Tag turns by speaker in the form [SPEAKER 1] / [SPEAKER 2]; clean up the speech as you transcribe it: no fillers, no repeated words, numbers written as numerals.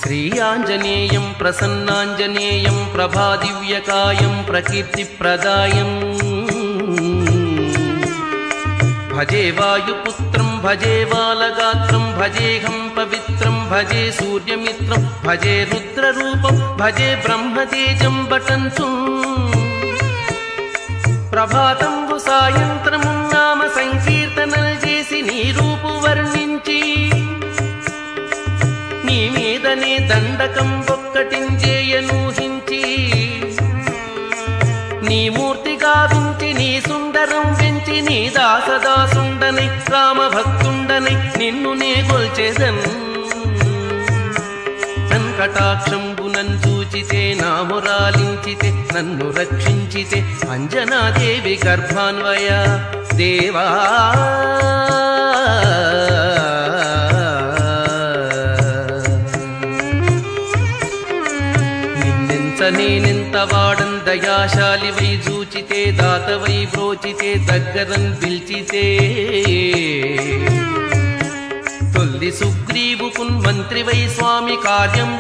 [SPEAKER 1] श्रीयाञ्जनेयं प्रसन्नाञ्जनेयं प्रभादिव्यकायं प्रकीर्तिप्रदायं भजे वायुपुत्रं भजे बालगात्रं भजेऽहं पवित्रं भजे सूर्यमित्रं भजे रुद्ररूपं भजे ब्रह्मतेजं बटन्तु ప్రభాతంబు సాయంత్రమున్నామ సంకీర్తనలు చేసి నీ రూపు వర్ణించి నీ మీదనే దండకం ఒక్కటించేయనూహించి నీ మూర్తి గావించి నీ సుందరం పెంచి నీ దాసదాసుండనై రామభక్తుండనై నిన్ను నే గొల్చెదన్ కటాక్షంబునన్ చూచితే నామురాలించితే నన్ను రక్షించితే అంజనాదేవి గర్భాన్వయ దేవా నిన్నెంత నేనెంత వాడం దయాశాలివై చూచితే దాతవై బ్రోచితే దగ్గరన్ పిలిచితే తొల్లి సుగ్రీవుకున్ మంత్రివై స్వామి కార్యం